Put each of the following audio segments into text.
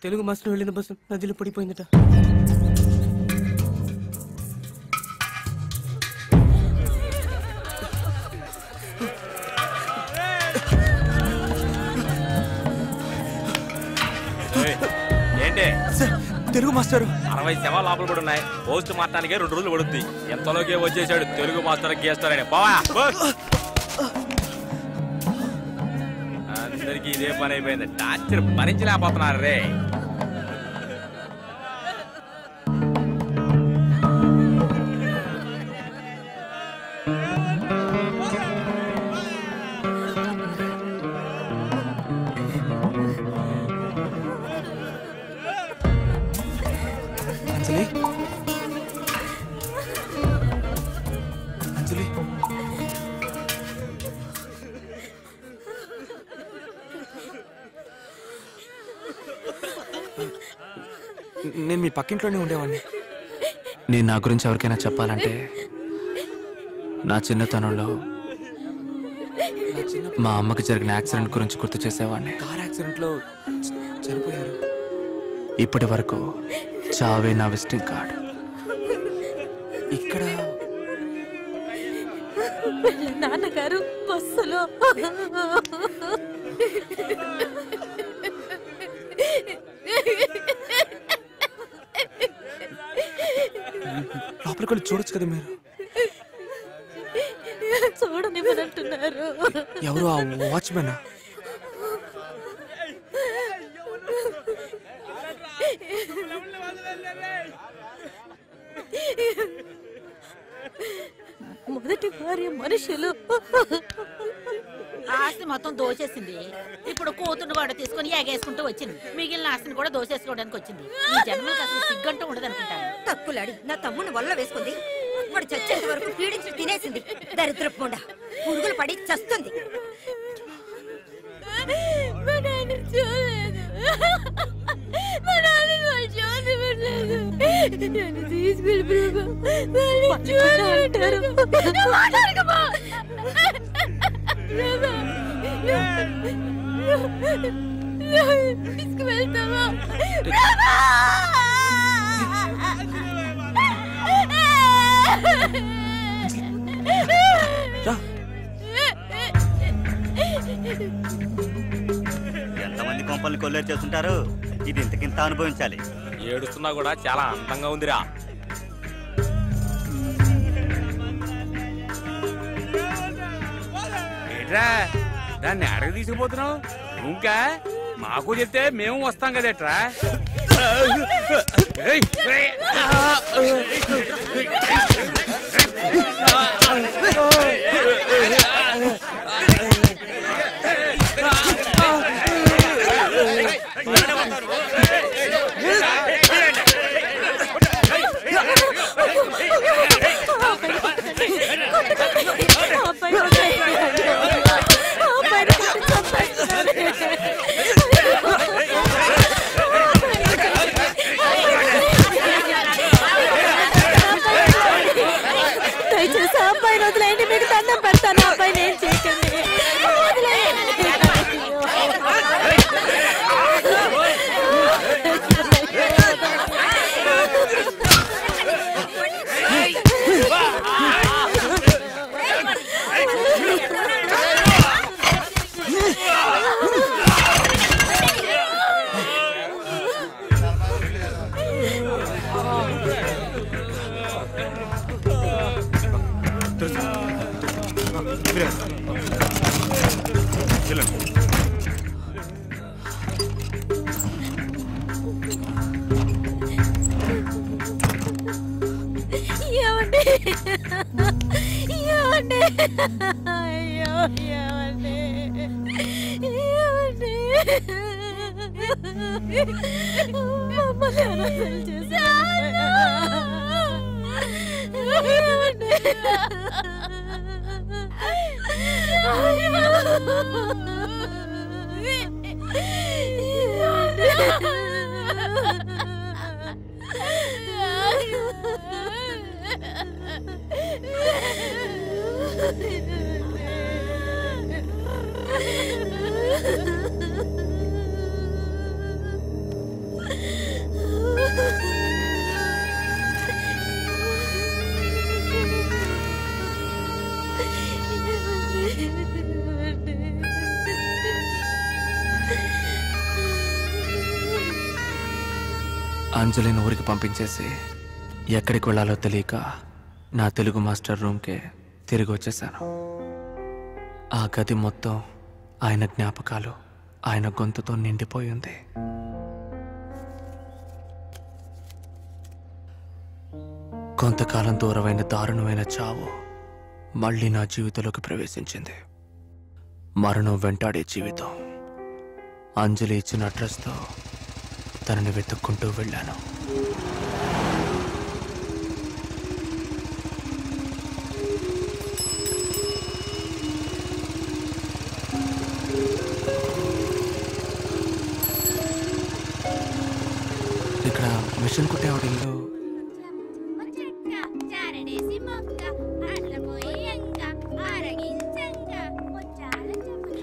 Telugu master వెళ్ళిన bus నదిలో పడిపోయిందట. ఏంటి తెలుగు మాస్టర్ 60 శవాలు లోపల కూడా ఉన్నాయి. పోస్ట్ మార్టానికే 2 రోజులు పడుద్ది. ఎంతలోకే వచ్చేసాడు తెలుగు మాస్టర్ గీస్తారని. బావా అందరికి ఇదే పని అయిపోయింది. టార్చర్ భరించలేకపోతున్నారు రే. అంజలి అంజలి నేను మీ పక్కింట్లోనే ఉండేవాడిని. నేను నా గురించి ఎవరికైనా చెప్పాలంటే నా చిన్నతనంలో మా అమ్మకి జరిగిన యాక్సిడెంట్ గురించి గుర్తు చేసేవాడిని. కార్ యాక్సిడెంట్లో చనిపోయారు. ఇప్పటి వరకు చావే నా విజిటింగ్ కార్డ్. ఇక్కడ నాన్నగారు బస్సులో లోపలికి వెళ్ళి చూడొచ్చు కదా మీరు. చూడనివ్వనంటున్నారు. ఎవరు ఆ వాచ్మెన్? మొదటి భార్య మనుషులు ఆస్తి మొత్తం దోచేసింది. ఇప్పుడు కూతురు వాడు తీసుకుని ఎగేసుకుంటూ వచ్చింది. మిగిలిన ఆస్తిని కూడా దోచేసుకోవడానికి వచ్చింది. ఈ జన్మలకు అసలు సిగ్గంటూ ఉండదు అనుకుంటాను. తక్కులాడి నా తమ్ముని వల్ల వేసుకుంది. వాడు చచ్చేంత వరకు పీడించి తినేసింది. దరిద్రపుండ పురుగులు పడి చస్తుంది. తీసుకువెళ్తావా? ఎంతమంది కొంపల్ని కొల్లేరు చేస్తుంటారు. ఇది ఇంతకింత అనుభవించాలి. ఏడుస్తున్నా కూడా చాలా అందంగా ఉందిరా. ఏట్రా దాన్ని అడగ తీసుకుపోతున్నావు? ఇంకా మాకు చెప్తే మేము వస్తాం కదేట్రా. దయచేసి అబ్బాయి వదిలేండి. మీకు దండం పెడతాను. అబ్బాయి నేను చేయకండి. అంజలిని ఊరికి పంపించేసి ఎక్కడికి వెళ్ళాలో తెలియక నా తెలుగు మాస్టర్ రూమ్కే తిరిగి వచ్చేసాను. ఆ గది మొత్తం ఆయన జ్ఞాపకాలు, ఆయన గొంతుతో నిండిపోయి ఉంది. కొంతకాలం దూరమైన దారుణమైన చావు మళ్ళీ నా జీవితంలోకి ప్రవేశించింది. మరణం వెంటాడే జీవితం. అంజలి ఇచ్చిన అడ్రస్తో తనని వెతుక్కుంటూ వెళ్ళాను. ఇక్కడ మిషన్ కుట్టేవాడిల్లో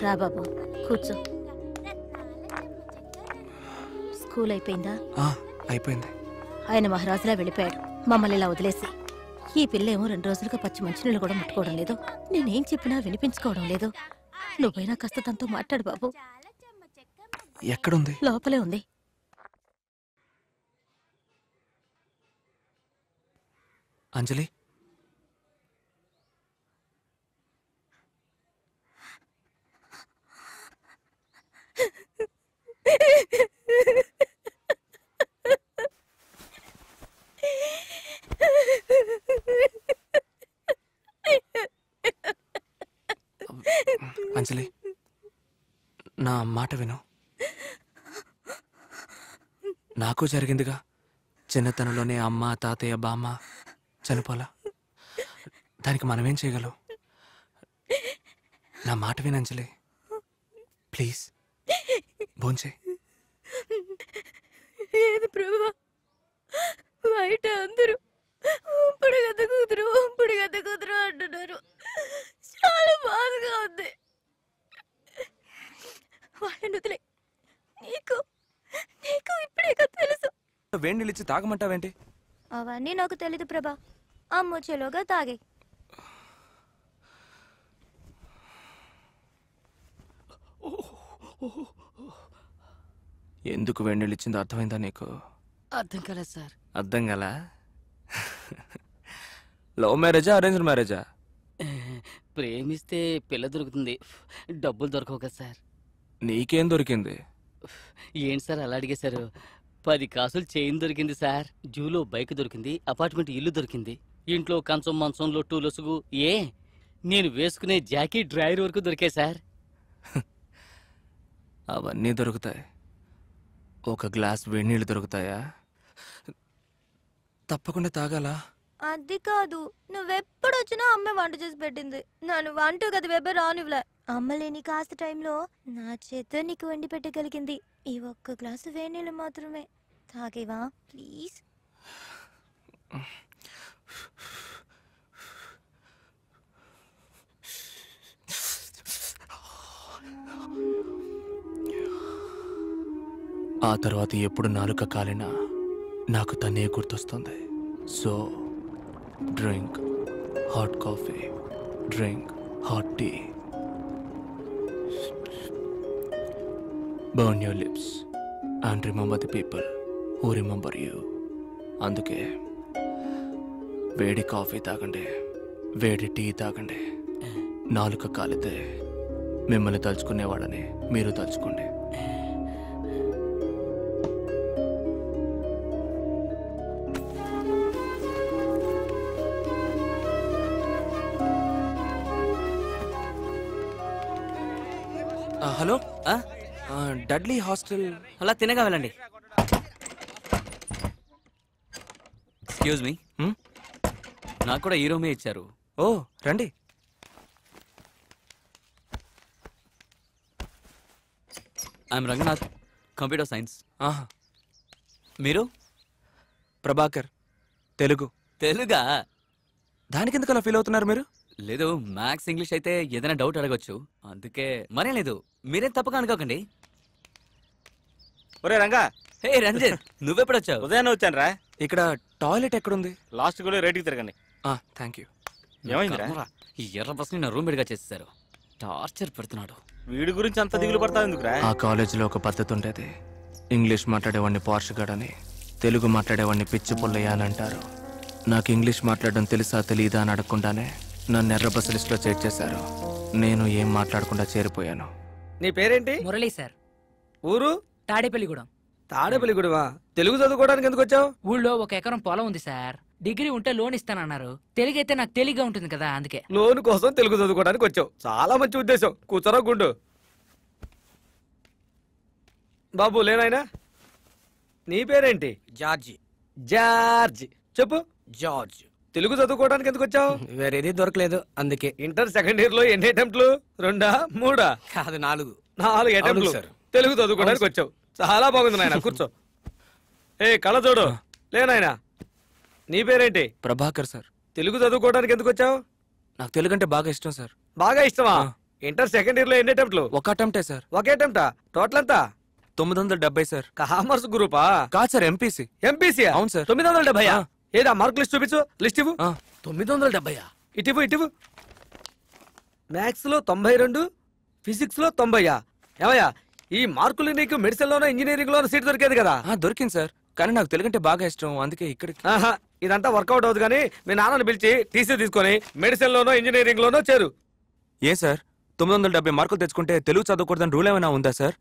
రా బాబు కూర్చో. స్కూల్ అయిపోయిందా? అయిపోయింది. ఆయన మహారాజులా వెళ్ళిపోయాడు మమ్మల్ని ఇలా వదిలేసి. ఈ పిల్ల ఏమో 2 రోజులుగా పచ్చి మంచినీళ్ళు కూడా ముట్టుకోవడం లేదు. నేనేం చెప్పినా వినిపించుకోవడం లేదు. నువ్వైనా కాస్త తనతో మాట్లాడు బాబు. ఎక్కడుంది? లోపలే ఉంది. అంజలి, అంజలి నా మాట విను. నాకు జరిగిందిగా. చిన్నతనంలోనే అమ్మ, తాతయ్య, బామ్మ చనిపోలా. దానికి మనమేం చేయగలం? నా మాట విను అంజలి, ప్లీజ్. భోంచే. ఏది ప్రభువా, బయట అందరూ ఇప్పుడు గత కూతురు అంటున్నారు. చాలా బాధగా ఉంది. వాళ్ళని వదిలే. నీకు ఇప్పుడే తెలుసు. వేడి నీళ్ళిచ్చి తాగమంటావేంటి? అవన్నీ నాకు తెలీదు ప్రభా. అమ్మొచ్చేలోగా తాగే. ఎందుకు వేడి నీళ్ళు ఇచ్చిందో అర్థమైందా నీకు? అర్థం కాలేదు సార్. అర్థం కదా? లవ్ మ్యారేజా, అరేంజ్డ్ మ్యారేజా? ప్రేమిస్తే పిల్ల దొరుకుతుంది, డబ్బులు దొరకవు కదా సార్. నీకేం దొరికింది? ఏంటి సార్ అలా అడిగేశారు? 10 కాసులు చైన్ దొరికింది సార్. జూలో బైక్ దొరికింది, అపార్ట్మెంట్ ఇల్లు దొరికింది, ఇంట్లో కంచం మంచం లొట్టు లొసుగు, నేను వేసుకునే జాకెట్ డ్రైవర్ వరకు దొరికాయి సార్. అవన్నీ దొరుకుతాయి. ఒక గ్లాస్ వేడి నీళ్ళు దొరుకుతాయా? తప్పకుండా తాగాలా? అది కాదు, నువ్వెప్పుడొచ్చినా అమ్మ వంట చేసి పెట్టింది. నన్ను వంట గది వెబ్బ రానివ్వలే. అమ్మ లేని కాస్త టైంలో నా చేత నీకు వండి పెట్టగలిగింది. ఈ 1 గ్లాసు వేడి నీళ్ళు మాత్రమే. తాగేవా ప్లీజ్? ఆ తర్వాత ఎప్పుడు నాలుక కాలినా నాకు తనే గుర్తొస్తుంది. So drink hot coffee, drink hot tea, burn your lips and remember the people who remember you. అందుకే వేడి కాఫీ తాగండి, వేడి టీ తాగండి. నాలుక కాలితే మిమ్మల్ని తలుచుకునేవాడని మీరు తలుచుకోండి. Hello, Dudley hostel. అలా తినగా వెళ్ళండి. ఎక్స్క్యూజ్ మీ, నాకు కూడా ఈ రూమే ఇచ్చారు. ఓ రండి. I'm Ranganath, computer science. మీరు? ప్రభాకర్, తెలుగు. తెలుగా? దానికి ఎందుకు అలా ఫీల్ అవుతున్నారు మీరు? లేదు, మ్యాథ్స్ ఇంగ్లీష్ అయితే ఏదైనా డౌట్ అడగొచ్చు, అందుకే. మరేం లేదు, మీరేం తప్పక అనుకోకండి. ఒరే రంగా. హే రంజిత్, నువ్వెప్పుడొచ్చావు? ఉదయాన్నే వచ్చాను రా. ఇక్కడ టాయిలెట్ ఎక్కడుంది? లాస్ట్ కూడా రేటుకి తిరగండి. Thank you. ఏమైందిరా? ఈ ఎర్ర బస్ని నా రూమ్ బెడ్గా చేసేసారు. టార్చర్ పెడుతున్నాడు. వీడి గురించి అంత దిగులు పడతావు ఎందుకురా? ఆ కాలేజీలో ఒక పద్ధతి ఉండేది. ఇంగ్లీష్ మాట్లాడేవాడిని పార్ష్ గాడని, తెలుగు మాట్లాడేవాడిని పిచ్చి పుల్లయ్య అని అంటారు. నాకు ఇంగ్లీష్ మాట్లాడడం తెలుసా తెలీదా అని అడగకుండానే నన్ను ఎర్ర బస్సు లిస్టులో చేర్చేశారు. నేను ఏం మాట్లాడకుండా చేరిపోయాను. నీ పేరేంటి? మురళి సార్. ఊరు? తాడేపల్లిగూడెం. తాడేపల్లిగూడెమా? తెలుగు చదువుకోవడానికి ఎందుకు వచ్చావు? ఊళ్ళో 1 ఎకరం పొలం ఉంది సార్. డిగ్రీ ఉంటే లోన్ ఇస్తానన్నారు. తెలుగు అయితే నాకు తెలివిగా ఉంటుంది కదా, అందుకే. లోన్ కోసం తెలుగు చదువుకోవడానికి వచ్చావు. చాలా మంచి ఉద్దేశం. కూర్చోరా గుండు. బాబు లేనాయనా? నీ పేరేంటి? జార్జ్. జార్జ్. చెప్పు. జార్జ్. తెలుగు చదువుకోవడానికి ఎందుకు వచ్చావు? వేరేది దొరకలేదు, అందుకే. ఇంటర్ సెకండ్ ఇయర్ లో ఎన్ని అటెంప్ట్లు? 2, 3? కాదు, 4. 4 అటెంప్ట్లు తెలుగు చదువుకోవడానికి వచ్చావు. చాలా బాగుంది నాయన, కూర్చో. ఏ కళ్ళ చూడు. లేనాయనా? నీ పేరేంటి? ప్రభాకర్ సార్. తెలుగు చదువుకోవడానికి ఎందుకు వచ్చావు? నాకు తెలుగు అంటే బాగా ఇష్టం సార్. బాగా ఇష్టమా? ఇంటర్ సెకండ్ ఇయర్ లో ఎన్ని అటెంప్ట్లు? 1 అటెంప్టే సార్. 1 అటెంప్టా? టోటల్ ఎంత? 970 సార్. కామర్స్ గ్రూపా? కాదు సార్, ఎంపీసీ. ఎంపీసీ? అవును సార్. 970. ఏదా మార్క్ లిస్ట్ చూపించు. లిస్ట్ ఇవ్వు. 970. ఇటివ్వు. మ్యాథ్స్ లో 92, ఫిజిక్స్ లో 90. ఏమయ్యా, ఈ మార్కులు నీకు మెడిసిన్ లోనో ఇంజనీరింగ్ లోనో సీట్ దొరికేది కదా? దొరికింది సార్, కానీ నాకు తెలుగు అంటే బాగా ఇష్టం, అందుకే ఇక్కడికి. ఇదంతా వర్కౌట్ అవుతుంది కానీ మీ నాన్నని పిలిచి టీసీ తీసుకొని మెడిసిన్ లోనో ఇంజనీరింగ్ లోనో చేరు. ఏ సార్, 970 మార్కులు తెచ్చుకుంటే తెలుగు చదవకూడదని రూల్ ఏమైనా ఉందా సార్?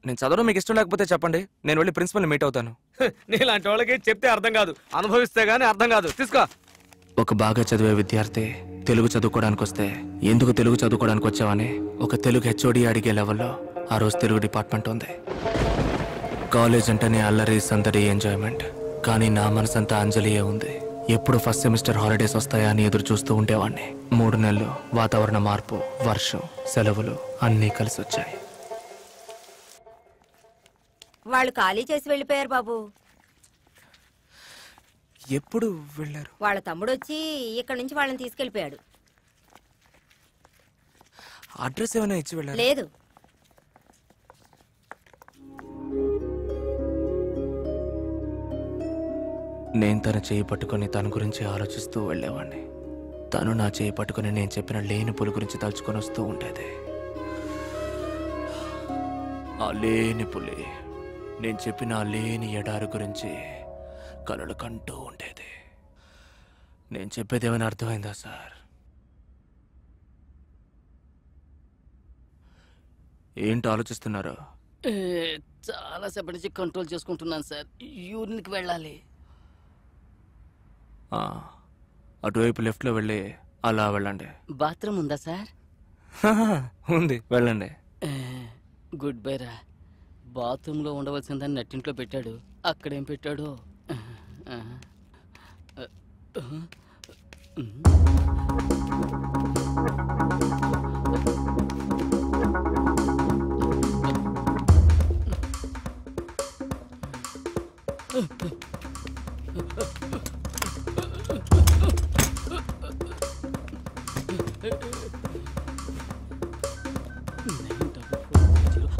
నేను చదవడం మీకు ఇష్టం లేకపోతే చెప్పండి, నేను వెళ్ళి ప్రిన్సిపల్ని మీట్ అవుతాను. నీలాంటి వాళ్ళకి చెప్తే అర్థం కాదు, అనుభవిస్తే గానీ అర్థం కాదు. తీసుకో. ఒక బాగా చదివే విద్యార్థి తెలుగు చదువుకోవడానికి వస్తే ఎందుకు తెలుగు చదువుకోవడానికి వచ్చావని ఒక తెలుగు హెచ్ఓడి అడిగే లెవెల్లో ఆ రోజు తెలుగు డిపార్ట్మెంట్ ఉంది. కాలేజ్ అంటేనే అల్లరి, సందడి, ఎంజాయ్మెంట్. కానీ నా మనసంతా అంజలియే ఉంది. ఎప్పుడు ఫస్ట్ సెమిస్టర్ హాలిడేస్ వస్తాయా అని ఎదురు చూస్తూ ఉండేవాడిని. 3 నెలలు వాతావరణ మార్పు, వర్షం, సెలవులు అన్నీ కలిసి వచ్చాయి. వాళ్ళు ఖాళీ చేసి వెళ్ళిపోయారు బాబు. ఎప్పుడు వెళ్ళారు? వాళ్ళ తమ్ముడు వచ్చి ఇక్కడ నుంచి వాళ్ళని తీసుకెళ్లిపోయాడు. అడ్రస్ ఏమైనా ఇచ్చి వెళ్ళారు? లేదు. నేను తన చేయి పట్టుకొని తన గురించి ఆలోచిస్తూ వెళ్ళేవాడిని. తను నా చేయి పట్టుకొని నేను చెప్పిన లేని పులి గురించి తలుచుకొని వస్తూ ఉండేది. ఆ లేని పులి నేను చెప్పిన ఆ లేని ఎడారి గురించి కలలు కంటూ ఉండేది. నేను చెప్పేది ఏమైనా అర్థమైందా సార్? ఏంటి ఆలోచిస్తున్నారు? చాలా సేపటి నుంచి కంట్రోల్ చేసుకుంటున్నాను సార్. యూరిన్కి వెళ్ళాలి. అటువైపు లెఫ్ట్లో వెళ్ళి అలా వెళ్ళండి. బాత్రూమ్ ఉందా సార్? ఉంది, వెళ్ళండి. గుడ్ బై రా. బాత్రూంలో ఉండవలసిందని నట్టింట్లో పెట్టాడు, అక్కడేం పెట్టాడో.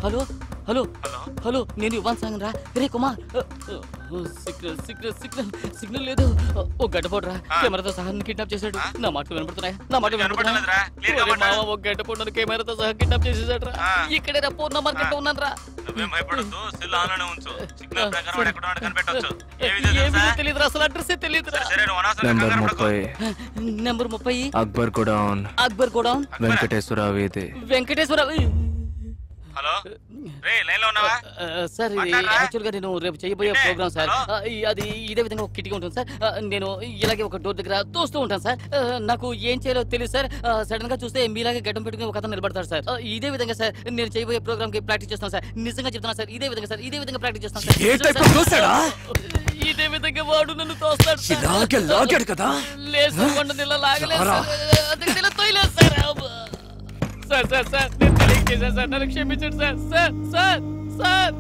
హలో హలో హలో, నేను ఇవ్వను సాంగ్ రా. రే Kumar, signal signal signal signal లేదు. ఓ గడ్డపోడ్రా, కెమెరాతో సహా కిడ్నాప్ చేశాడు. నా మాటలు వినపడుతున్నాయా? నా మాటలు వినపడుతున్నాయా? ఓ గడ్డపోడు కిమెరాతో సహా కిడ్నాప్ చేసేసాడు రా. ఇక్కడే రా, ఫోన్ నంబర్ గట్ట ఉన్నాను రా. తెలియదు అసలు, అడ్రస్ తెలియదు. Number 30 Akbar godown. Akbar godown, Venkateswara వీధి. వెంకటేశ్వర. హలో లైన్ లో ఉన్నావా సార్? యాక్చువల్ గా నేను రేపు చేయబోయే ప్రోగ్రామ్ సార్, అది ఇదే విధంగా ఒక కిటికీ ఉంటుంది సార్. నేను ఇలాగే ఒక డోర్ దగ్గర తోస్తూ ఉంటాను సార్. నాకు ఏం చేయాలో తెలియదు సార్. సడన్ గా చూస్తే మీలాగే గడ్డం పెట్టుకుని ఒక అతను నిలబడతారు సార్. ఇదే విధంగా సార్ నేను చేయబోయే ప్రోగ్రామ్ కి ప్రాక్టీస్ చేస్తాను సార్. నిజంగా చెప్తాను సార్, ఇదే విధంగా సార్, ఇదే విధంగా ప్రాక్టీస్ చేస్తాను సార్. ఇదే విధంగా వాడు నన్ను తోస్తాడు కదా. లేదు ఇలా లాగలేదు సార్. సార్ సార్ సార్, నేను తెలియజేశాను సార్, నన్ను క్షమించండి sir. Sir sir sir.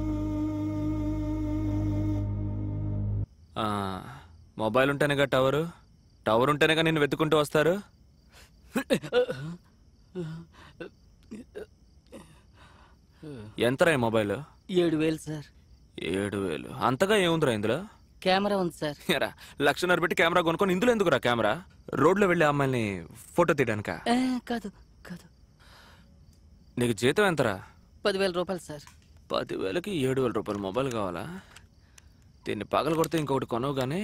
Mobile ఉంటేనేగా టవర్, టవర్ ఉంటేనేగా నేను వెతుకుంటూ వస్తారు. ఎంతరా ఈ మొబైల్? 7,000 సార్. 7,000? అంతగా ఏముందిరా ఇందులో? కెమెరా ఉంది సార్. 1,00,000 పెట్టి కెమెరా కొనుక్కొని ఇందులో ఎందుకురా కెమెరా? రోడ్లో వెళ్ళి అమ్మాయిని ఫోటో తీయడానిక? కాదు కాదు. నీకు జీతం ఎంతరా? 10,000 రూపాయలు సార్. 10,000కి 7,000 రూపాయలు మొబైల్ కావాలా? దీన్ని పగల కొడితే ఇంకొకటి కొనవు గానీ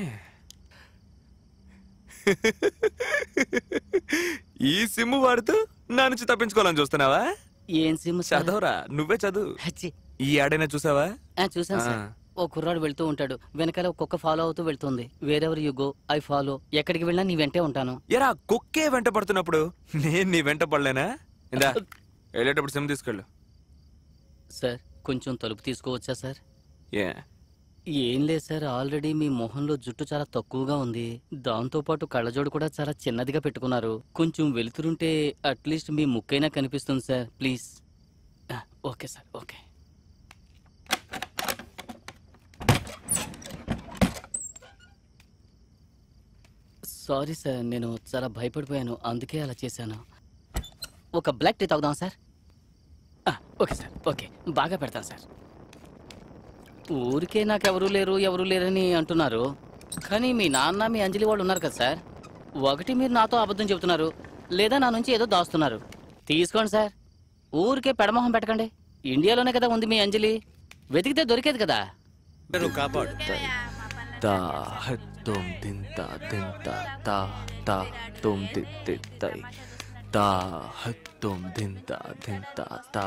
ఈ సిమ్ వాడుతూ నా నుంచి తప్పించుకోవాలని చూస్తున్నావా? ఏం సిమ్ సార్? చదవరా, నువ్వే చదువు. ఈ ఆడైనా చూసావా? చూసాను సార్. ఓ కుర్రాడు వెళ్తూ ఉంటాడు, వెనకాల కుక్క ఫాలో అవుతూ వెళ్తుంది. Wherever you go I follow. ఎక్కడికి వెళ్ళినా నీ వెంటే ఉంటాను. ఎరా, కుక్కే వెంట పడుతున్నప్పుడు నేను నీ వెంట పడలేనా? ఇందా వెళ్ళేటప్పుడు సిమ్ తీసుకెళ్ళు. సార్ కొంచెం తలుపు తీసుకోవచ్చా సార్? ఏ ఏం లేదు సార్, ఆల్రెడీ మీ మొహంలో జుట్టు చాలా తక్కువగా ఉంది. దాంతో పాటు కళ్ళజోడు కూడా చాలా చిన్నదిగా పెట్టుకున్నారు. కొంచెం వెలుతురుంటే అట్లీస్ట్ మీ ముక్కైనా కనిపిస్తుంది sir, please. Okay sir, okay. Sorry sir, నేను చాలా భయపడిపోయాను, అందుకే అలా చేశాను. ఒక బ్లాక్ టీ తాగుదాం సార్? ఓకే సార్, ఓకే, బాగా పెడతాను సార్. ఊరికే నాకు ఎవరూ లేరని అంటున్నారు, కానీ మీ నాన్న మీ అంజలి వాళ్ళు ఉన్నారు కదా సార్. ఒకటి మీరు నాతో అబద్ధం చెబుతున్నారు, లేదా నా నుంచి ఏదో దాస్తున్నారు. తీసుకోండి సార్, ఊరికే పెడమొహం పెట్టకండి. ఇండియాలోనే కదా ఉంది మీ అంజలి, వెతికితే దొరికేది కదా. కాపాడు. तुम दिनता दिनता ता ता तुम दित्तई ता तुम दिनता दिनता ता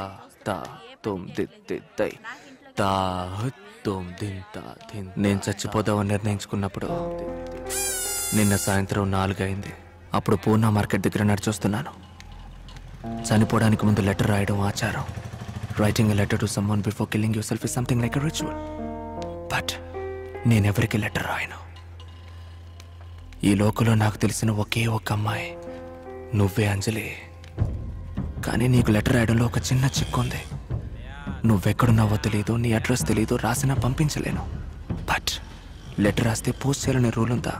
ता तुम दित्तई ता तुम दिनता दिन. నేను చచ్చిపోదామని నిర్ణయించుకున్నప్పుడు నిన్న సాయంత్రం 4 అయింది. అప్పుడు పూనా మార్కెట్ దగ్గర నడిచొస్తున్నాను. చనిపోవడానికి ముందు లెటర్ రాయడం ఆచారం. Writing a letter to someone before killing yourself is something like a ritual. But నేనెవరికి లెటర్ రాయను. ఈ లోకంలో నాకు తెలిసిన ఒకే ఒక్క అమ్మాయి నువ్వే అంజలి. కానీ నీకు లెటర్ రాయడంలో ఒక చిన్న చిక్కుంది. నువ్వెక్కడున్నావో తెలీదు, నీ అడ్రస్ తెలీదు, రాసినా పంపించలేను. బట్ లెటర్ రాస్తే పోస్ట్ చేయాలనే రూల్ ఉందా?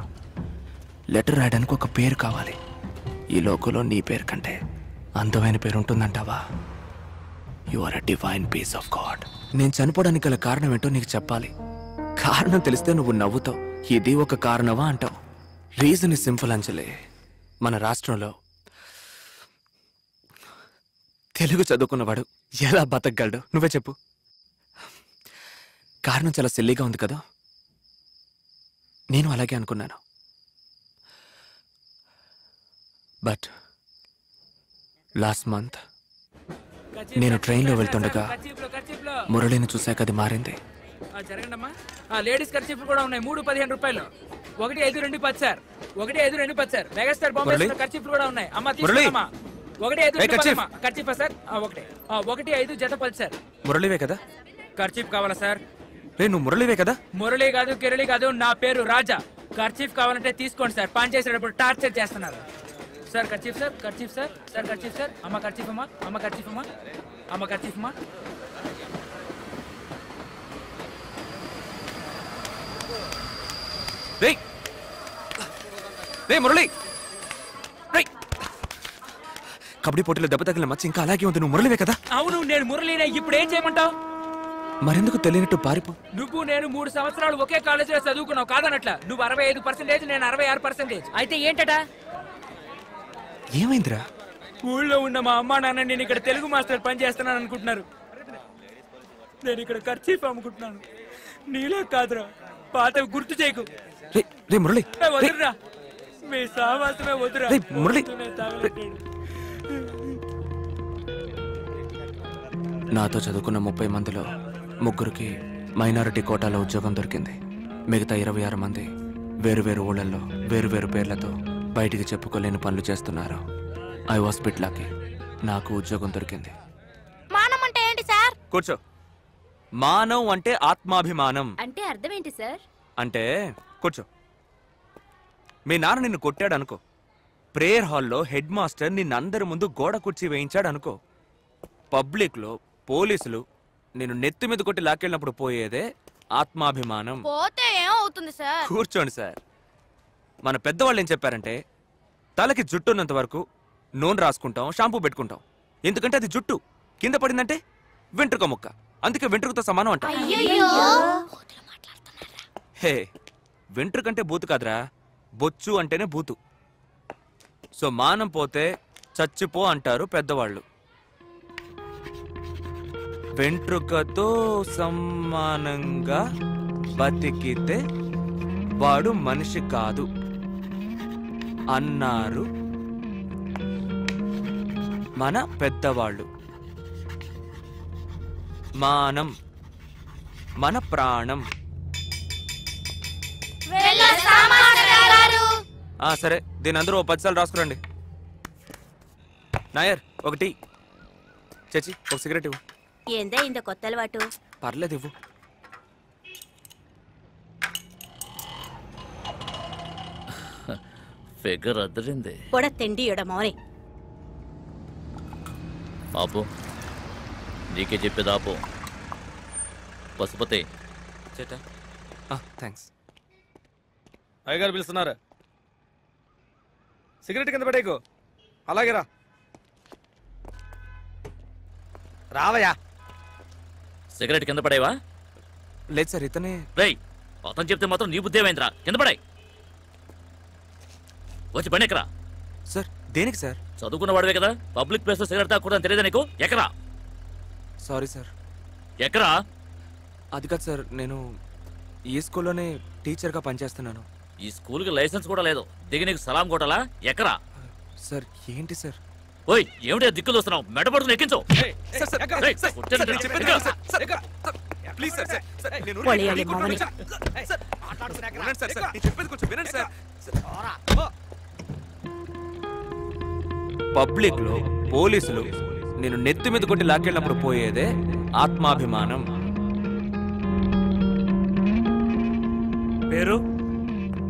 లెటర్ రాయడానికి ఒక పేరు కావాలి. ఈ లోకంలో నీ పేరు కంటే అందమైన పేరు ఉంటుందంటావా? You are a divine piece of God. నేను చనిపోవడానికి గల కారణం ఏంటో నీకు చెప్పాలి. కారణం తెలిస్తే నువ్వు నవ్వుతావు. ఇది ఒక కారణమా అంటావు. రీజన్ ఇస్ సింపుల్ అంజలి. మన రాష్ట్రంలో తెలుగు చదువుకున్నవాడు ఎలా బతకగలడు? నువ్వే చెప్పు. కారణం చాలా సిల్లీగా ఉంది కదా. నేను అలాగే అనుకున్నాను. బట్ లాస్ట్ మంత్ నేను ట్రైన్లో వెళ్తుండగా మురళిని చూశాక అది మారింది. జరగండమ్మా. లేడీస్ ఖర్చీఫ్లు కూడా ఉన్నాయి, 315 రూపాయలు. 1520 సార్, 1520 సార్. మెగాస్టార్ బాంబే ఖర్చీఫ్లు కూడా ఉన్నాయి. అమ్మ తీసుకోమ్మా. 1520 ఖర్చీఫా సార్? 15 జత 10 సార్. మురళివే కదా? ఖర్చీఫ్ కావాలా సార్? నువ్వు మురళివే కదా? మురళి కాదు, కిరళి కాదు, నా పేరు రాజా. ఖర్చీఫ్ కావాలంటే తీసుకోండి సార్. పని చేసేటప్పుడు టార్చర్ చేస్తున్నారు sir. Kerchief sir, kerchief sir, sir kerchief sir. అమ్మ ఖర్చీఫ్ అమ్మా, అమ్మ ఖర్చీఫ్ అమ్మా, అమ్మ ఖర్చీఫ్ అమ్మా. మురళి, కబడ్డీ పోటీలో దెబ్బ తగిలిన మచ్చ ఇంకా అలాగే ఉంది. నువ్వు మురళివే కదా? అవును, నేను మురళినే. ఇప్పుడు ఏం చేయమంటావు? మరెందుకు తెలియనట్టు పారిపో. నువ్వు నేను 3 సంవత్సరాలు ఒకే కాలేజీలో చదువుకున్నావు కాదనట్లా. నువ్వు 65%, నేను 66%. అయితే ఏంటట? ఏమైందిరా? ఊళ్ళో ఉన్న మా అమ్మా నాన్న నేను ఇక్కడ తెలుగు మాస్టర్ పని చేస్తున్నాను అనుకుంటున్నారు. నేను ఇక్కడ ఖర్చీఫ్ అమ్ముకుంటున్నాను. నీలా కాదురా, పాత గుర్తు చేయకు. మురళి వదురురా, మీ సావాసమే వదురా. మురళి, నాతో చదువుకున్న 30 మందిలో 3కి మైనారిటీ కోటాలో ఉద్యోగం దొరికింది. మిగతా 26 మంది వేరువేరు ఊళ్ళల్లో వేరువేరు పేర్లతో బయటికి చెప్పుకోలేని పనులు చేస్తున్నారు. I was bit lucky. నాకు ఉద్యోగం దొరికింది. మానం అంటే ఏంటి సార్? కూర్చో. మానం అంటే ఆత్మాభిమానం. అంటే అర్థం ఏంటి సార్? అంటే కూర్చో. మీ నాన్న నిన్ను కొట్టాడు అనుకో. ప్రేయర్ హాల్లో హెడ్ మాస్టర్ నిన్నందరి ముందు గోడ కుర్చీ వేయించాడు అనుకో. పబ్లిక్లో పోలీసులు నేను నెత్తి మీద కొట్టి లాక్కెళ్ళినప్పుడు పోయేదే ఆత్మాభిమానం. పోతే ఏమవుతుంది సార్? కూర్చోండి సార్. మన పెద్దవాళ్ళు ఏం చెప్పారంటే తలకి జుట్టు ఉన్నంత వరకు నూనె రాసుకుంటాం, షాంపూ పెట్టుకుంటాం. ఎందుకంటే అది జుట్టు. కింద పడిందంటే వెంట్రుక ముక్క. అందుకే వెంట్రుకతో సమానం అంట. హే, వెంట్రుకంటే బూతు కాదురా, బొచ్చు అంటేనే బూతు. సో మానం పోతే చచ్చిపో అంటారు పెద్దవాళ్ళు. వెంట్రుకతో సమానంగా బతికితే వాడు మనిషి కాదు అన్నారు మన పెద్దవాళ్ళు. మానం మన ప్రాణం. సరే, దీని అందరూ 10 సార్లు రాసుకురండి. నాయర్ ఒక టీ, చచ్చి ఒక సిగరెట్ ఇవ్వు. ఏందే ఇంత కొత్త అలవాటు? పర్లేదు ఇవ్వు. ఫిగర్ అద్దరింది. పొడ తిండి మోరే. ఆపు, నీకే చెప్పేది ఆపు. పశుపతి. చేట థ్యాంక్స్. అయ్యగారు పిలుస్తున్నారు. సిగరెట్ కింద పడేకు. అలాగే రా. రావయ్యా. సిగరెట్ కింద పడేవా? లేదు సార్, ఇతనే. రేయ్, అతను చెప్తే మాత్రం నీ బుద్ధి ఏమైందిరా? కింద పడాయి. వచ్చి బండి ఎక్కరా. సార్ దేనికి సార్? చదువుకున్న వాడివే కదా, పబ్లిక్ ప్లేస్ లో సిగరెట్ తాగకూడదని తెలియదా నీకు? ఎక్కరా. Sorry sir. ఎక్కరా. అది కాదు సార్, నేను ఈ స్కూల్లోనే టీచర్గా పనిచేస్తున్నాను. ఈ స్కూల్కి లైసెన్స్ కూడా లేదు, దిగి నీకు సలాం కొట్టాలా? ఎక్కరా. సార్ ఏంటి సార్? ఓయ్, ఏమిటి దిక్కులు వస్తున్నావు? మెడపడుతున్న ఎక్కించు. పబ్లిక్ లో పోలీసులు నేను నెత్తి మీద కొట్టి లాక్కెళ్ళినప్పుడు పోయేదే ఆత్మాభిమానం. పేరు?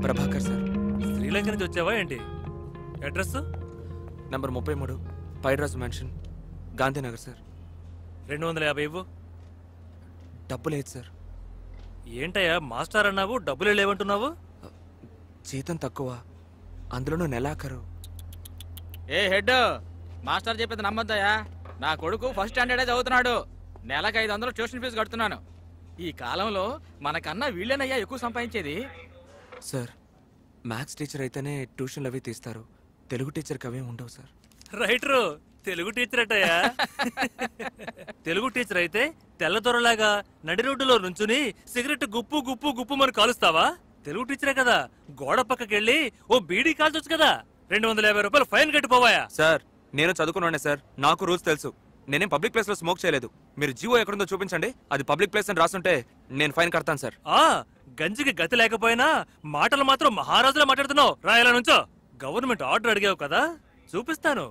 ప్రభాకర్ సార్. శ్రీలంక నుంచి వచ్చావా ఏంటి? అడ్రస్? నంబర్ 33 పైడ్రాస్ మ్యాన్షన్, గాంధీనగర్ సార్. 250 ఇవ్వు. డబ్బు లేదు సార్. ఏంటయ్యా మాస్టర్ అన్నావు, డబ్బులు లేవంటున్నావు? జీతం తక్కువ, అందులోనూ నెలాఖరు. ఏ హెడ్, మాస్టర్ చెప్పేది నమ్మద్దయ్యా. నా కొడుకు ఫస్ట్ స్టాండర్డే చదువుతున్నాడు. నెలకు 500 ట్యూషన్ ఫీజు కడుతున్నాను. ఈ కాలంలో మనకన్నా వీళ్ళేనయ్యా ఎక్కువ సంపాదించేది. సార్, మ్యాథ్స్ టీచర్ అయితేనే ట్యూషన్లు అవి తీస్తారు, తెలుగు టీచర్కి అవే ఉండవు సార్. రైటరు, తెలుగు టీచర్ అట్టయ్యా. తెలుగు టీచర్ అయితే తెల్లదొరలాగా నడి రోడ్డులో నుంచుని సిగరెట్ గుప్పు గుప్పు గుప్పు మరి కాలుస్తావా? తెలుగు టీచరే కదా, గోడ పక్కకెళ్ళి ఓ బీడీ కాల్చొచ్చు కదా. 250 రూపాయలు ఫైన్ కట్టిపోవాయా? సార్, నేను చదువుకున్నానే సార్, నాకు రూల్స్ తెలుసు. నేనేం పబ్లిక్ ప్లేస్ లో స్మోక్ చేయలేదు. మీరు జీవో ఎక్కడుందో చూపించండి, అది పబ్లిక్ ప్లేస్ అని రాస్తుంటే నేను ఫైన్ కడతాను సార్. గంజికి గతి లేకపోయినా మాటలు మాత్రం మహారాజులా మాట్లాడుతున్నావు. రాయలా నుంచో. గవర్నమెంట్ ఆర్డర్ అడిగావు కదా, చూపిస్తాను.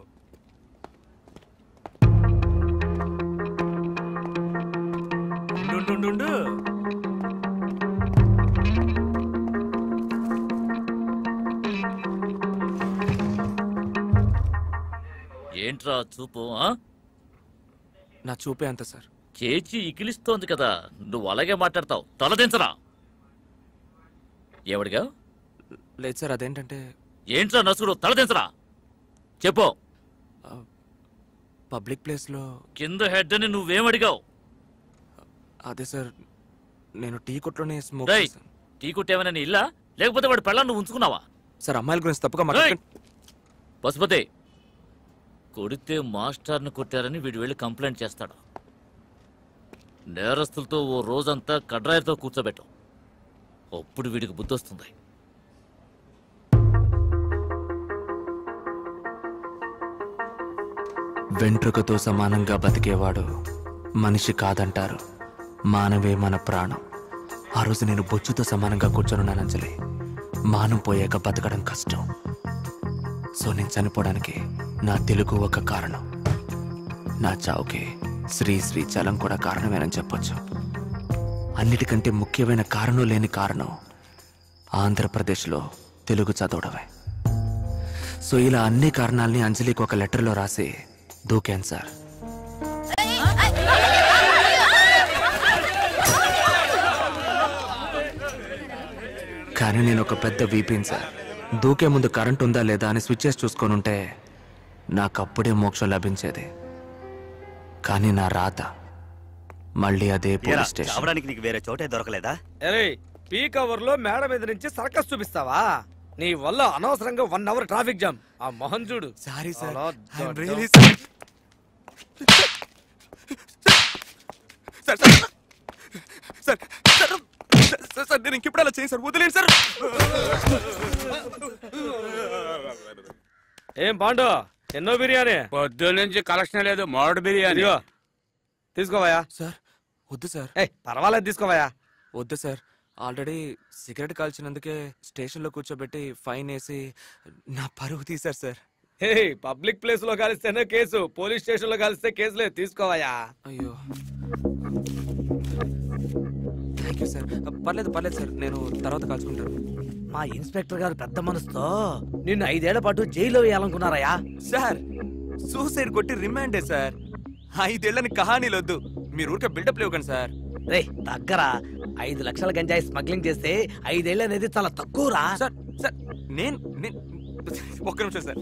ఏంట్రా చూపు? నా చూపే అంత సార్. చేచి ఇకిలిస్తోంది కదా, నువ్వు అలాగే మాట్లాడతావు. తలదించరా. ఏమడిగా? లేదు సార్, అదేంటంటే. ఏంట్రా నసుడు, తలదించరా. చెప్పు. పబ్లిక్ ప్లేస్ లో కింద హెడ్ అని నువ్వేమడిగావు? అదే సార్, నేను టీ కొట్లోనే స్మోక్. టీ కొట్టేమని నీ ఇల్లా, లేకపోతే వాడు పెళ్ళాన్ని నువ్వు ఉంచుకున్నావా? సార్, అమ్మాయిల గురించి తప్పుగా మాట్లాడండి. పశుపతి, కొడితే మాస్టర్ని కొట్టారని వీడు వెళ్ళి కంప్లైంట్ చేస్తాడు. నేరస్తులతో ఓ రోజంతా కడ్రాయితో కూర్చోబెట్టు, అప్పుడు వీడికి బుద్ధి వస్తుంది. వెంట్రుకతో సమానంగా బతికేవాడు మనిషి కాదంటారు. మానవే మన ప్రాణం. ఆ రోజు నేను బొచ్చుతో సమానంగా కూర్చొనున్నాను అంజలి. మానం పోయాక బతకడం కష్టం. సో నేను చనిపోవడానికి నా తెలుగు ఒక కారణం. నా చావుకి శ్రీశైలం కూడా కారణమేనని చెప్పొచ్చు. అన్నిటికంటే ముఖ్యమైన కారణం లేని కారణం ఆంధ్రప్రదేశ్లో తెలుగు చదవడమే. సో ఇలా అన్ని కారణాలని అంజలికి ఒక లెటర్లో రాసి దూకాను సార్. కానీ నేను ఒక పెద్ద వీపీని సార్. దూకే ముందు కరెంట్ ఉందా లేదా అని స్విచ్చెస్ చూసుకొని ఉంటే నాకప్పుడే మోక్షం లభించేది. కానీ నా రాత మళ్ళీ అదే పోలీస్ స్టేషన్. రావడానికి నీకు వేరే చోటే దొరకలేదా? అరే, పీక్ అవర్ లో మేడ మీద నుంచి సర్కస్ చూపిస్తావా? నీ వల్ల అనవసరంగా 1 అవర్ ట్రాఫిక్ జామ్. ఆ మొహం చూడు. Sorry sir. సార్ నేను ఇంకెప్పుడు అలా చేయను సార్, వదిలేండి సార్. ఏం పాండు ఎన్నో బిర్యానీ? పొద్దు నుంచి కలెక్షన్ లేదు, మామిడి బిర్యానీ. తీసుకోవయా. సార్ వద్దు సార్. పర్వాలేదు తీసుకోవయా. వద్దు సార్, ఆల్రెడీ సిగరెట్ కాల్చినందుకే స్టేషన్లో కూర్చోబెట్టి ఫైన్ వేసి నా పరువు తీశారు సార్. పబ్లిక్ ప్లేస్ లో కలిస్తేనే కేసు, పోలీస్ స్టేషన్ లో కలిస్తే కేసు లేదు. తీసుకోవయా. అయ్యో థ్యాంక్ యూ సార్. పర్లేదు సార్, నేను తర్వాత కాల్చుకుంటాను. మా ఇన్స్పెక్టర్ గారు పెద్ద మనసుతో నిన్ను 5 ఏళ్ల పాటు జైల్లో వేయాలనుకున్నారయ్యా. సార్ సూసైడ్ కొట్టి రిమాండే సార్. 5 ఏళ్ళని కహానీలు వద్దు, మీరు ఊరికే బిల్డప్ లేవుకండి సార్. రే దగ్గర 5 లక్షల గంజాయి స్మగ్లింగ్ చేస్తే 5 ఏళ్ళు అనేది చాలా తక్కువరా. సార్ సార్ నేను ఒక్క నిమిషం సార్.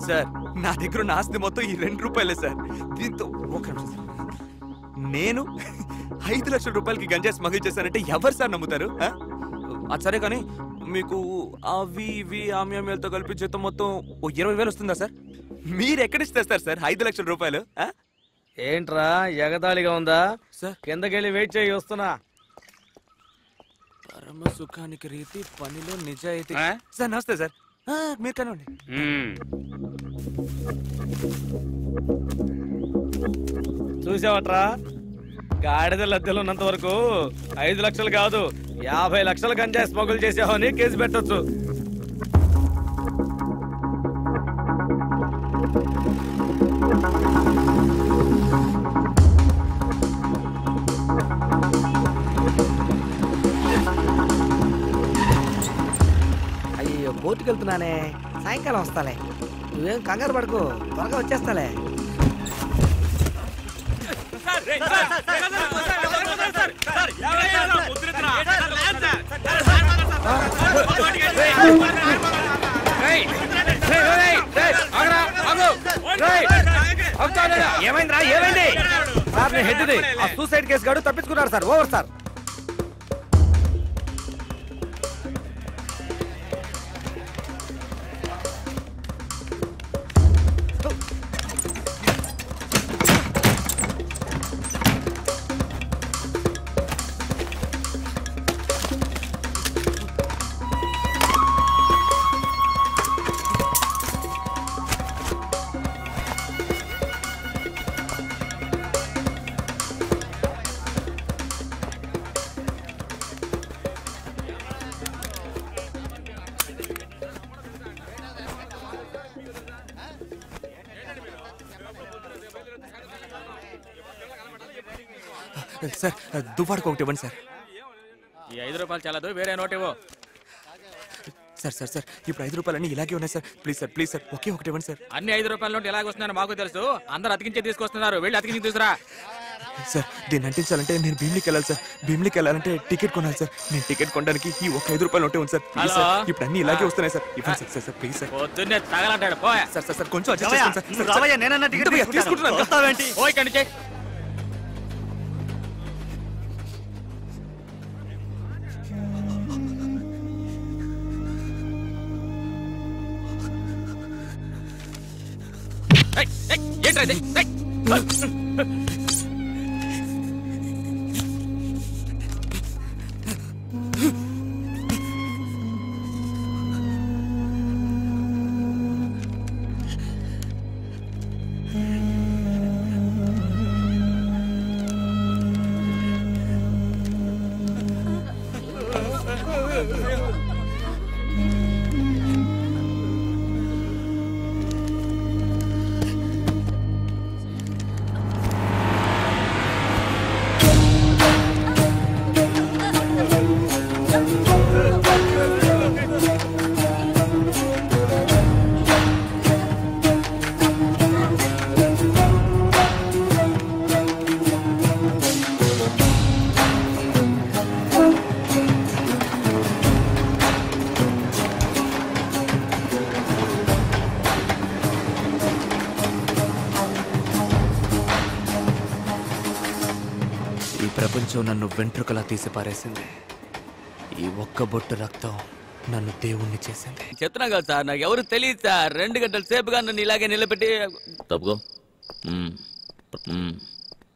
సార్ నా దగ్గర ఉన్న ఆస్తి మొత్తం ఈ 2 రూపాయలే సార్. దీంతో ఒక్క నిమిషం సార్. నేను 5 లక్షల రూపాయలకి గంజాయి స్మగిల్ చేశానంటే ఎవరు సార్ నమ్ముతారు? అది సరే కానీ మీకు అవి ఇవి ఆమ్యామ్యాలతో కలిపి జీతం మొత్తం 20,000 వస్తుందా సార్? మీరు ఎక్కడిస్తారు సార్ 5 లక్షల రూపాయలు? ఏంట్రా ఎగతాళిగా ఉందా? సార్ కిందకెళ్ళి వెయిట్ చేయి, వస్తున్నా. పరమ సుఖానికి రీతి పనిలో నిజాయితీ. సార్ నమస్తే సార్, మీరు కనండి. చూసావట్రా, గాడిద లద్దెలు ఉన్నంత వరకు 5 లక్షలు కాదు 50 లక్షల గంజాయి స్మగుల్ చేసావని కేసు పెట్టొచ్చు. అయ్యో కోర్టుకు వెళ్తున్నానే, సాయంకాలం వస్తాలే. నువ్వేం కంగారు పడుకో, త్వరగా వచ్చేస్తాలే. ఏమైందిరా, ఏమైంది? సార్ నేను హెడ్ది. ఆ సూసైడ్ కేసు గాడు తప్పించుకున్నాడు సార్. Over sir. సార్ దువ్వాడుకు ఒకటి ఇవ్వండి సార్. ఈ 5 రూపాయలు చాలదు, వేరే నోట్ ఇవ్వు. సార్ సార్ సార్ ఇప్పుడు 5 రూపాయలన్నీ ఇలాగే ఉన్నాయి సార్. ప్లీజ్ సార్ ఒకే ఒకటి ఇవ్వండి సార్. అన్ని 5 రూపాయల నోట్ ఎలాగ వస్తున్నారో మాకు తెలుసు. అందరు అతికించే తీసుకొస్తున్నారు, వెళ్ళి అతికించి తీసుకురా. సార్ దీన్ని అంటించాలంటే నేను భీమిలికి వెళ్ళాలి సార్. భీమిలికి వెళ్ళాలంటే టికెట్ కొనాలి సార్. నేను టికెట్ కొనడానికి ఈ ఒక 5 రూపాయలు ఉంటే ఉంది సార్. ప్లీజ్ సార్, ఇప్పుడు అన్ని ఇలాగే వస్తున్నాయి సార్. ఇవ్వండి సార్. Sir please sir. పొద్దున్నే తగలంటాడు పోయా. సార్ కొంచెం అడ్జస్ట్ చేసుకోండి సార్. తీసుకుంటున్నాను. ఓ ఇక్కడి నుంచి. ఏంట్రా ఇది? ప్రపంచం నన్ను వెంట్రుకలా తీసి పారేసింది. ఈ ఒక్క బొట్టు రక్తం నన్ను దేవుణ్ణి చేసింది. చెప్తున్నా కదా సార్, నాకు ఎవరు తెలియదు సార్. 2 గంటల సేపుగా నన్ను ఇలాగే నిలబెట్టి తప్పుకో.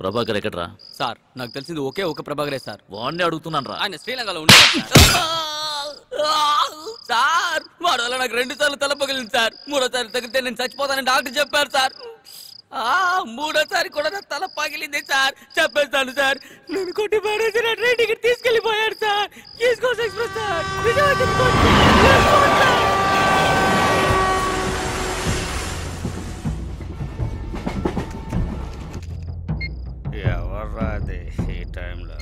ప్రభాకర్ ఎక్కడ్రా? సార్ నాకు తెలిసింది ఒకే ఒక ప్రభాకరే సార్. వాడిని అడుగుతున్నాను రా. ఆయన శ్రీలంకలో ఉంటారు సార్. వాడు వల్ల నాకు 2 సార్లు తల పగిలింది సార్. 3వ సారి తగిలితే నేను చచ్చిపోతానని డాక్టర్ చెప్పారు సార్. 3వ సారి కూడా నా తల పగిలింది సార్. చెప్పేస్తాను సార్. నేను కొట్టి పడేసి నా ట్రైన్ టికెట్ తీసుకెళ్లిపోయాడు sir. East coast express sir. ఎవర్రా అది ఈ టైంలో?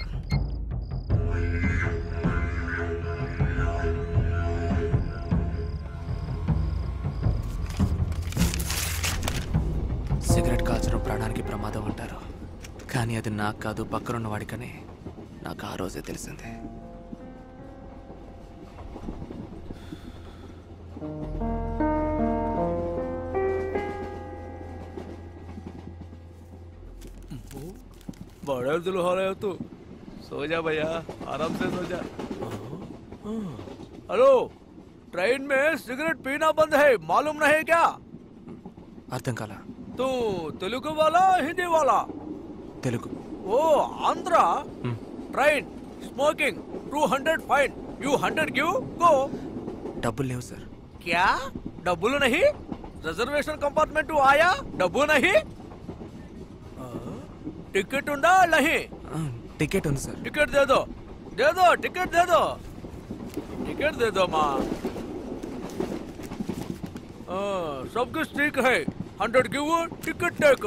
సిగరెట్ కాల్చడం ప్రాణానికి ప్రమాదం అంటారు, కానీ అది నాకు కాదు పక్కనున్న వాడికని నాకు ఆ రోజే తెలిసింది. बड़े दिल हो रहे हो तू, सो जा भैया, आराम से सो जा। हेलो, ट्रेन में सिगरेट पीना बंद है, मालूम नहीं क्या? అర్థం కాల. तू तेलुगु वाला हिंदी वाला? తెలుగు. ओ Andhra train smoking 200 fine, you 100 give go. డబ్బులు లేవు సార్. क्या डब्बू नहीं? रिजर्वेशन कंपार्टमेंट आया, डब्बू नहीं? टिकट उंडा नहीं? టికెట్ ఉంది సార్. टिकट दे दो, दे दो, टिकट दे दो, टिकट दे दो माँ। सब कुछ ठीक है, 100 गिव टिकट टेक।